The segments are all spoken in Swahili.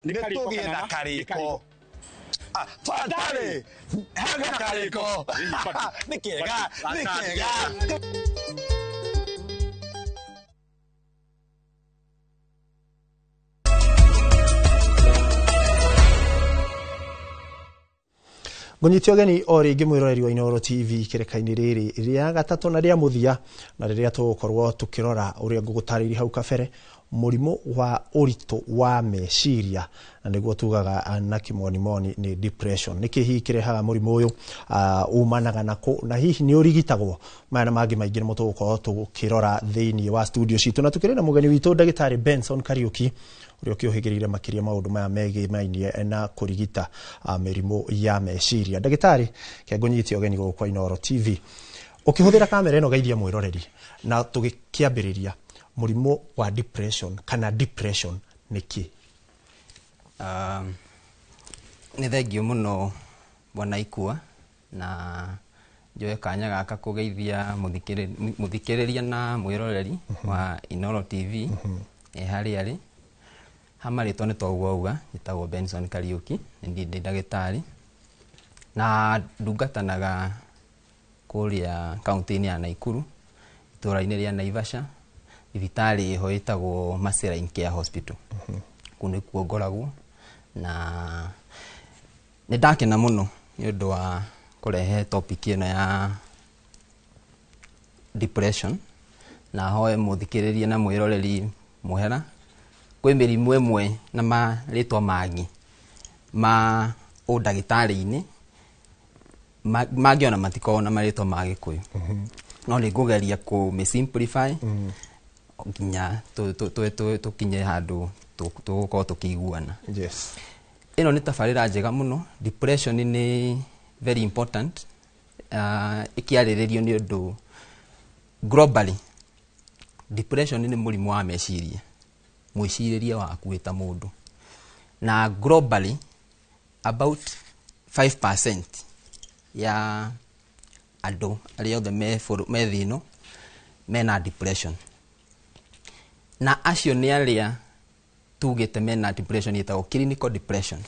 nĩtũgĩe na karĩko. Twatarĩ haga karĩko nĩ kĩega. Ngũnyitio geni o rĩngĩ mwĩroreri wa Inooro TV kĩreka-inĩ rĩrĩ rĩa gatatũ na rĩa mũthia, na rĩrĩa tũgũkorwo tũkĩrora ũrĩa ngũgũtarĩria hau kabere mũrimũ wa ũritũ wa meciria, na nĩguo tugaga na kĩmonimoni nĩ depression. Nĩkĩ hihi kĩrehaga mũrimũ ũyũ, umanaga na hihi nĩ ũrigitagwo? Maya na mangĩ maingĩ nĩmo tũgũkorwo tũkĩrora thĩinĩ wa studio citũ, na tũkĩrĩ na mũgeni witũ ndagĩtarĩ Benson Kariuki ũrĩa ũkĩũhĩgĩrĩire makĩria maũndũ maya megĩmainie na kũrigita mĩrimũ ya meciria. Ndagĩtarĩ, kĩangũnyitio ũgeni gũkũ kwa Inooro TV, ũkĩhũthĩra kamera ĩno geithia mwĩroreri na tũgĩkĩambĩrĩria mũrimũ wa depression kana depression nĩ kĩ? Nĩ thengio mũno bwana Ikua, na njoe kanya gaka kũgeithia mũthikĩrĩria na mwĩroreri wa Inooro TV harĩa arĩ. Hamarĩtwo nĩ twaguo auga, njĩtagwo Benson Kariuki, ndĩ ndagĩtarĩ na ndungatanaga kũrĩa kaunti-inĩ ya Naikuru, itũũra-inĩ rĩa Naivasha, thibitarĩ ĩho ĩtagwo Marceline Care Hospital. Kũu nĩkuo ngoragwo, na nĩ ndakena mũno nĩ ũndũ wa kũrehe topic ĩno ya depression, na hoe mũthikĩrĩrie na mwĩroreri mũhera. Kwĩ mĩrimũ ĩmwe na marĩtwa mangĩ ma ũndagĩtarĩ-inĩ mangĩona matikoragwo na marĩtwa ma Gĩkũyũ, no nĩ ngũgeria kũmĩ-simplify nginya tũkinye handũ tũgũkorwo tũkĩiguana. Ĩno nĩ tabarĩra njega mũno. Depression nĩ very important, ĩkĩarĩrĩrio nĩ ũndũ globally depression nĩ mũrimũ wa meciria, mwĩcirĩrie waku wĩ ta mũndũ, na globally about 5% ya andũ arĩa othe me thĩ ĩno mena depression, na acio nĩ arĩa tugĩte mena depression ĩtagwo clinical depression.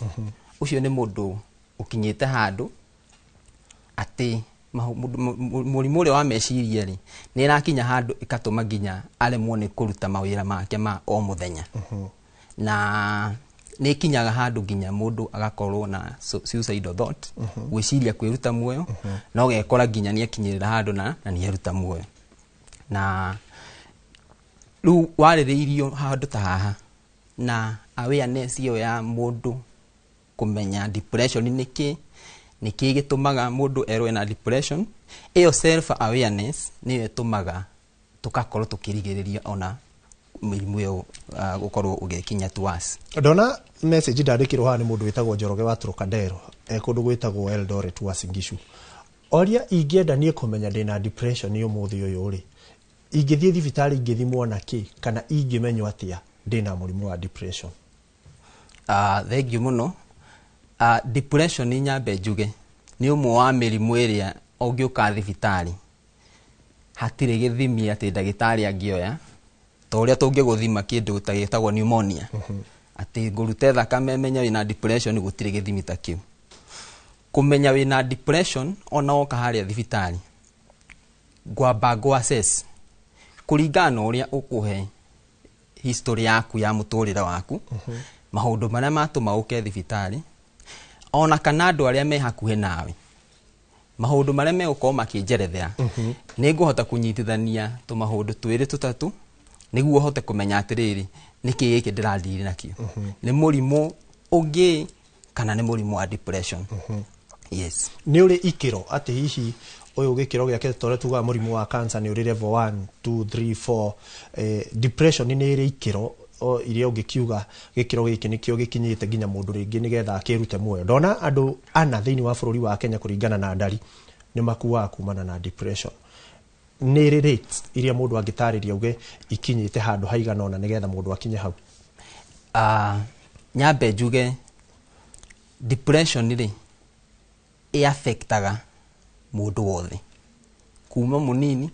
Ũcio nĩ mũndũ ũkinyĩte handũ atĩ mũrimũ ũrĩa wa meciria rĩ nĩ ĩrakinya handũ ĩgatũma nginya aremwo nĩ kũruta mawĩra make ma o mũthenya, na nĩ ikinyaga handũ nginya mũndũ agakorwo na suicidal thought, gwĩciria kwĩruta muoyo, na ũgekora nginya nĩ akinyĩrĩra handũ na nĩ eruta muoyo. Na rĩu warĩrĩirio handũ ta haha na awareness ĩyo ya mũndũ kũmenya depression nĩ kĩ, nĩkĩ gĩtũmaga mũndũ erwo na depression, ĩyo self awareness nĩyo ĩtũmaga tũgakorwo tũkĩrigĩrĩria ona mũrimũ ũyũ gũkorwo ũgĩkinya twas. Ndona message ndandĩkĩrwo haha nĩ mũndũ wĩtagwo Njoroge wa Trokadero, kũndũ gwĩtagwo Eldoret Uasin Gishu. Oria ingĩenda niĩ kũmenya ndĩna depression ũmũthĩ ũyũ rĩ, ingĩthiĩ thibitarĩ ingĩthimwo na kĩ, kana ingĩmenywo atĩa ndĩna mũrimũ wa depression? Thengiũ mũno. Depression ni nyambe njuge nĩ ũmwe wa mĩrimũ ĩrĩa ũngĩũka thibitarĩ hatirĩ gĩthimi atĩ ndagĩtarĩ angĩoya, ta ũrĩa tũngĩgũthima kĩndũ ta gĩtagwo pneumonia, atĩ ngũrute thakame menye wĩna depression, gũtirĩ gĩthimi ta kĩu. Kũmenya wĩna depression ona woka harĩa thibitarĩ, ngwamba ngũ assess kũringana na ũrĩa ũkũhe history yaku ya mũtũrĩre waku, maũndũ marĩa matũma ũke thibitarĩ, ona kana andũ arĩa me hakuhĩ nawe, maũndũ marĩa megũkorwo makĩnjerethera, nĩ ngũhota kũnyitithania tũmaũndũ twĩrĩ tũtatũ nĩguo hote kũmenya atĩrĩrĩ nĩkĩ gĩkĩ ndĩrathire nakĩo, nĩ mũrimũ ũngĩ kana nĩ mũrimũ wa depression. Yes. Nĩ ũrĩ ikĩro atĩ hihi ũyũ gĩkĩro gĩake tũrĩa tugaga mũrimũ wa cancer nĩ ũrĩ level 1, 2, 3, 4, depression nĩ ĩrĩ ikĩro iria ũngĩkiuga gĩkĩro gĩkĩ nĩkĩo gĩkinyĩte nginya mũndũ rĩngĩ nĩgetha akĩrute muoyo? Ndona andũ ana thĩinĩ wa bũrũri wa Kenya kũringana na ndari nĩ makuaga kumana na depression. Nĩ rĩ rates iria mũndũ angĩtarĩria uge ikinyĩte handũ haigana ona nĩgetha mũndũ akinye hau? Nyambe njuge depression rĩ affectaga mũndũ wothe, kuma mũnini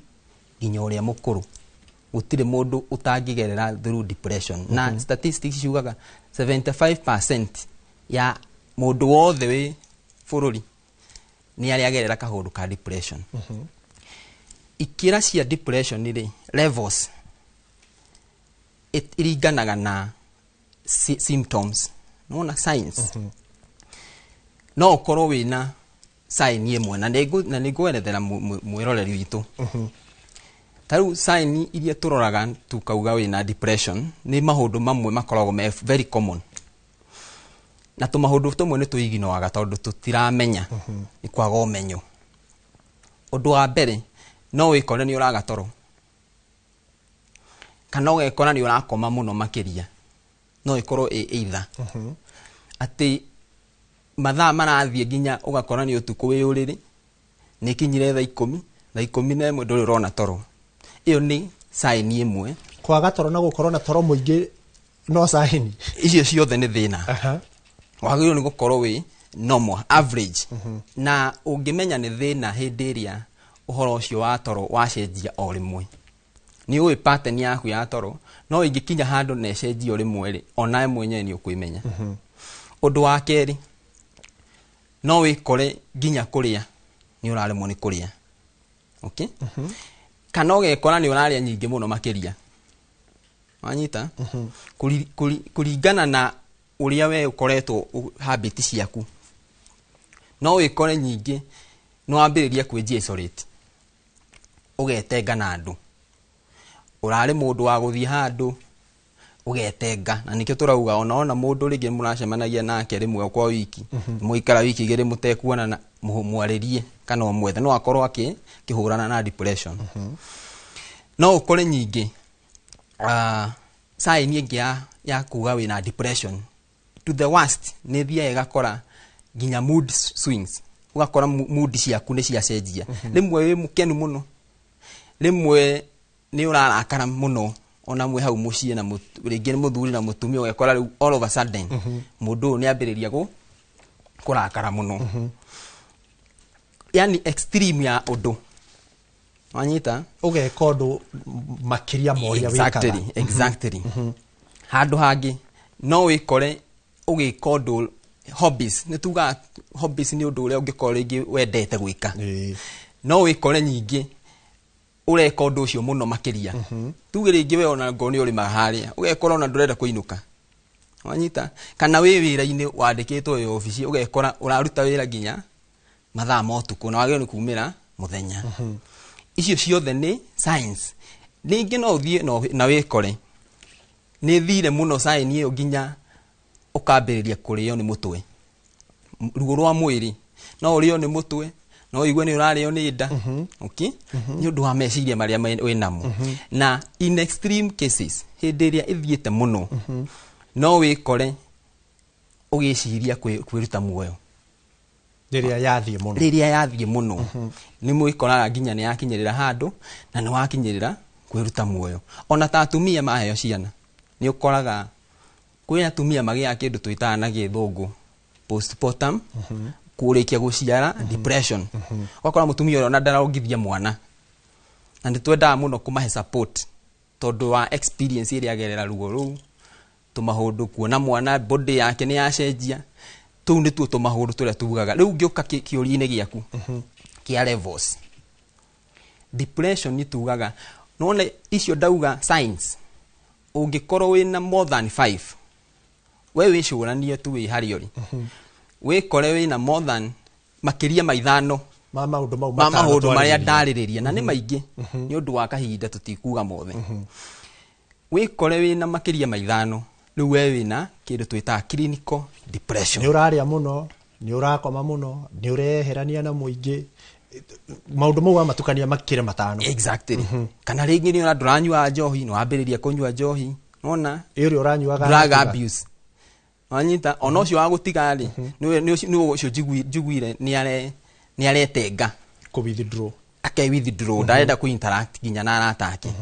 nginya ũrĩa mũkũrũ, gutire mundu utangigerera through depression na statistics ciugaga 75% ya mundu wothe wi bururi ni ari agerera kahundu ka depression ikira cia depression ni levels iringanaga na symptoms nona signs no ukorwo wina sign imwe na niguerethera mwiroreri witu taru sign iria turoraga tukauga wina depression ni maundu mamwe makoragwo very common na maundu tumwe ni tuiginoaga tondu tutiramenya ni kwaga umenyo undu wa mbere no wikore ni uraga toro kana ugekora ni urakoma muno makiria no ikorwo either ati mathaa marathie nginya ugakora ni utuku wi uriri ni kinyire thaa 10 thaa 11 nduri urona toro iyo ni sign imwe kwaga toro na gukorwo na toro muingi no sign icio ciothe ni thina wagirwo ni gukorwo wi normal average na ungimenya ni thina hindi iria uhoro ucio wa toro wacenjia o rimwe ni uwi pattern yaku ya toro no ingikinya handu na ecenjia o rimwe ri onae mwenyewe ni ukwimenya undu wa keri no wikore nginya kuria ni uraremwo ni kuria okay kana ugekora ni uraria nyingi muno makiria wanyita kuringana na uria we ukoretwo habit ciaku no wikore nyingi no ambiriria kwenjia isolate ugetenga na andu urari mundu wa guthie handu ugetenga na nikio turauga ona mundu ringi muracemanagia nake rimwe kwa wiki muikara wiki igiri mutekuona na mwaririe kana mwethe no akorwo akihurana na depression no ukore nyingi sign ingi ya kuga wina depression to the worst ni thia igakora ginya mood swings ugakora mood ciaku ni ciacenjia rimwe wi mukenu muno rimwe ni urarakara muno ona mwe hau mucie na ringi ni muthuri na mutumia ugekora all of a sudden mundu ni ambiriria kurakara muno yani extreme ya undu wanyita ugeka undu makiria moria wikaga exactly handu hangi no wikore ugeka undu hobbies ni tuga hobbies ni undu uria ungikora ringi wendete gwika no wikore nyingi ureka undu ucio muno makiria tuge ringi we ona ngoni uri maharia ugekora ona ndurenda kuinuka wanyita kana we wira-ini wandikitwo yo ofisi ugekora uraruta wira ginya mathaa motuku na wagire ni kumira muthenya icio ciothe ni signs ningi no uthie na wikore ni thire muno sign iyo ginya ukambiriria kurio ni mutwe rugo rwa mwiri no urio ni mutwe no igwe ni urario ni nda okay ni undu wa meciria maria winamo na in extreme cases hindi iria ithiete muno no wikore ugiciria kwiruta muoyo riria yathie muno ni mwikoraga ginya ni yakinyirira handu na ni wakinyirira kwiruta muoyo ona ta atumia maheo ciana ni ukoraga kwina atumia magia kindu twitaga na githungu postpartum kurikia guciara depression wakora mutumia ona ndarongithia mwana na nitwendaga muno kumahe support tondu wa experience iria agerera rugo ru tumahundu kuona mwana body yake ni yacenjia tu ni tu tumahundu turia tugaga riu ngioka kiuri-ini giaku kia levels depression ni tugaga none icio ndauga signs ungikorwo wina more than 5 we wicuranie tu wi hariori wikore wina more than makiria maithano maundu maria ndaririria na ni maingi ni undu wa kahinda tutikuga mothe wikore wina makiria maithano riu we wina kindu twita clinical depression ni uraria muno ni urakoma muno ni ureherania na muingi maundu mau amatukania makire matano exactly kana ringi ni ona nduranyua njohi no ambiriria kunyua njohi nona iri uranyuaga drug abuse wanyita ona ucio wa gutiga ri ni ucio jiguire ni aretenga ku withdraw withdraw ndarenda ku interact ginya na aratake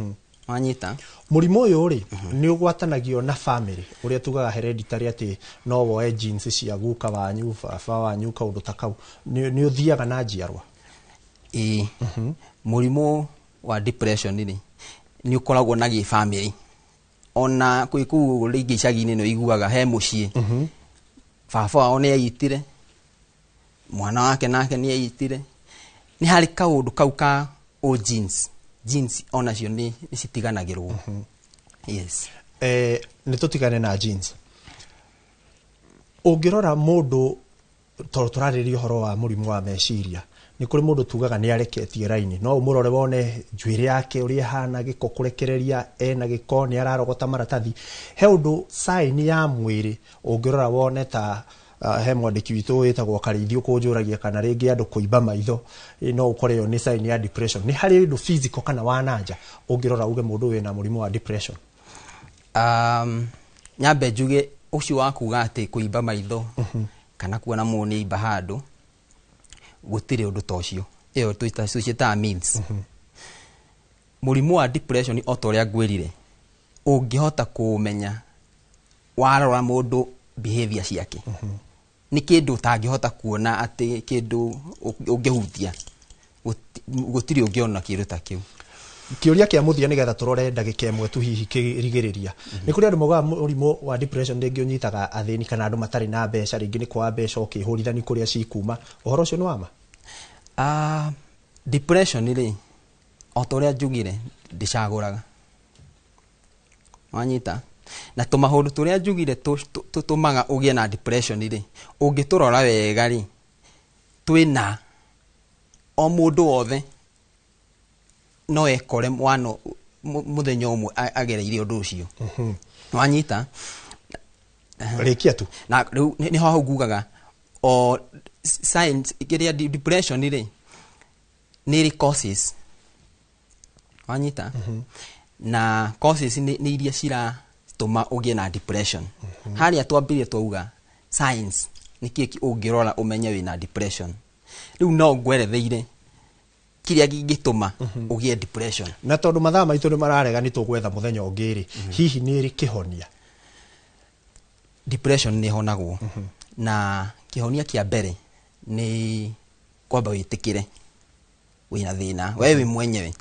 wanyita murimo uyu ri ni ugwatanagio na family uria tugaga hereditary ati no woe genes cia guka wanyu baba wanyu kaundu takau ni uthiaga na njiarwa murimo wa depression ni ni ukoragwo na gi family ona kwiku rigi cagini no iguaga he mucie baba wao ni ayitire mwana wake nake ni ayitire ni hari kaundu kau ka o genes ona cio ni citiganagirwo yes ni tutigane na genes ungirora mundu turariria horo wa murimu wa meciria ni kuri mundu tugaga ni areketie raini no umurore wone njuire yake uri hana giko kurekereria ena giko ni ararogota maratathi he undu sign ya mwiri ungirora wone ta he mwandiki witu witagwo Karithio kunjuragia kana ringi andu kuiba maitho no ukore yo ni sign ya depression ni hari undu physical kana wananja ungirora uge mundu wina murimu wa depression nyambe njuge ucio wakuga ati kuiba maitho kana kuona muni iba handu gutire undu tocio iyo tuita means murimu wa depression otoria ngwirire ungihota kumenya warora mundu behavior ciake ni kindu tangihota kuona ati kindu ungihutia gutire ungiona kindu ta kiu kiuria kia muthia nigetha turore ndagika imwe tu hihi kirigiriria ni kuri andu moga murimu wa depression ndingi unyitaga athini kana andu matari na mbeca ringi ni kwa mbeca ukihurithani kuria cikuma uhoro ucio ni wama depression ri otoria njugire ndicaguraga wanyita na tumahondo turia njugire tutumaga ugie na depression ri ungiturora wega ri twina o mundu wothe no ekore mwana muthenya umwe agereire undu ucio wanyita rikia tu na ni ho ngugaga o science ikiria depression ri ni causes wanyita na causes ni iria cira tuma ugie na depression hari atwambirie twauga science nikiki ungirora umenye wina depression riu no ngweretheire kiria gingituma ugie depression na tondu mathaa maitu ni mararega ni tugwetha muthenya ungiri hihi ni iri kihonia depression ni honagwo na kihonia kia mbere ni kwamba witikire wina thina wewe mwenyewe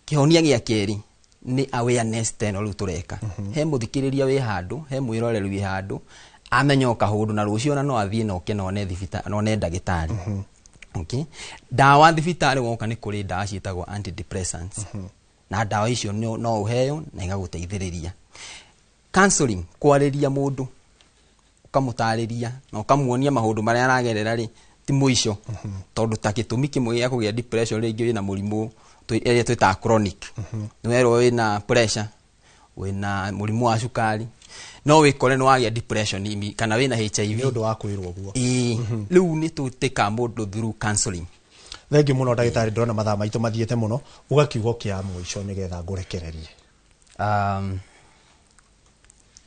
kihonia gia keri ni awareness teno ru tureka he muthikiriria wi handu he mwiroreri wi handu amenyoka hundu na rucio na no athie no kenone thibita no ne ndagitari okay dawa thibitari woka ni kuri dawa ciitagwo antidepressants na dawa icio no uheo na igaguteithiriria counseling kwariria mundu ukamutariria na ukamuonia maundu maria aragerera ri ti muico tondu ta gitumi kimwe ya kugia depression ringi wina murimu twita chronic nwero wina pressure wina murimu wa cukari no wikore no wagia depression kana wina HIV ni undu wa kwirwo guo riu ni tutika mundu through counseling thengi muno ndagitari ndona mathaa maitu mathiete muno ugakiugo kia muico nigetha ngurekererie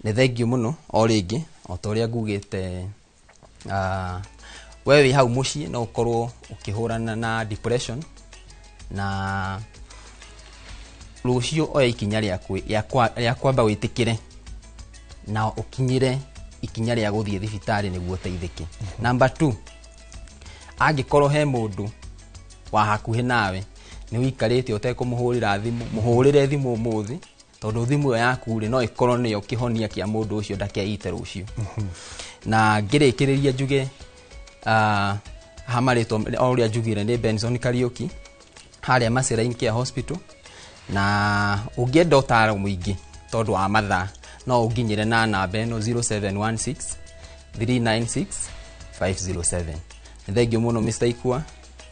ni thengi muno o ringi o toria ngugite wewe hau mucie no ukorwo ukihurana na depression na rucio oya ikinya ria kwamba witikire na ukinyire ikinya ria guthie thibitari niguo teithike number 2 angikorwo he mundu wa hakuhi nawe ni wikarite utekumuhurira thimu muhurire thimu muthi tondu thimu yaku ri no ikorwo ni ukihonia kia mundu ucio ndakeite rucio na ngirikiriria njuge hamarito oria njugire ni Benson Kariuki haria Maserain Care Hospital na ungienda utaro muingi tondu wa mathaa no unginyire na namba eno 0716 396 507 thengio muno Mr. Ikwa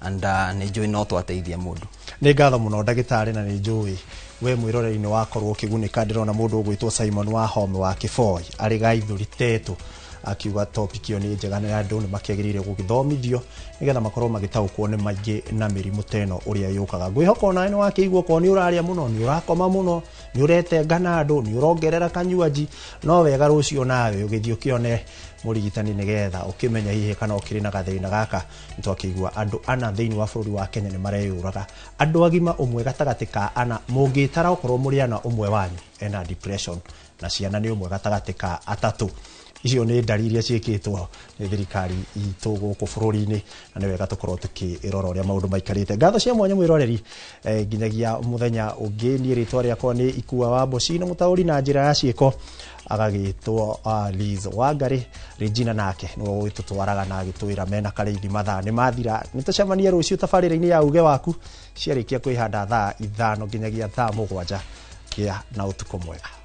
and ni njui no twateithia mundu ni ngatho muno ndagitari na ni njui we mwiroreri-ini wakorwo ukigunika ndirona mundu ugwitwo Simon wa Home wa Kiboi ari gaithuri tetu akiuga topic iyo ni njega na andu ni makiagirire gugithomithio nigetha makorwo magitaukwo ni maingi na mirimu teno uria yukaga ngwihoko nawe ni wakiigwo ko ni uraria muno ni urakoma muno ni uretenga na andu ni urongerera kanyuaji no wega rucio nawe ugithio kione murigitani nigetha ukimenya hihi kana ukiri na gathina gaka nitwakiigwa andu ana thiini wa bururi wa Kenya ni mareyuraga andu agima umwe gatagatika ana mungitara ukorwo muri ana umwe wanyu ena depression na ciana ni umwe gatagatika atatu icio nĩ ndariri ciĩkĩtwo nĩ thirikari itũ gũkũ bũrũri-inĩ na nĩ wega tũkorwo tũkĩrora ũrĩa maũndũ maikarĩte. Ngatho cia mwanya mwĩroreri nginyagia mũthenya ũngĩ, niĩ rĩtwa rĩakwa nĩ Ikua wa Mboci na mũtaũri na njĩra ya ciĩko agagĩtwo Liz Wangari. Regina nake nĩwe ũgĩtũtwaraga na agĩtwĩra mena karĩithi mathaa nĩ mathira. Nĩtũcemanie rũciũ tabarĩra-inĩ ya Uge Waku ciarĩkia kwĩhanda thaa 5 nginyagia thaa 7 kĩa na ũtukũ mwega.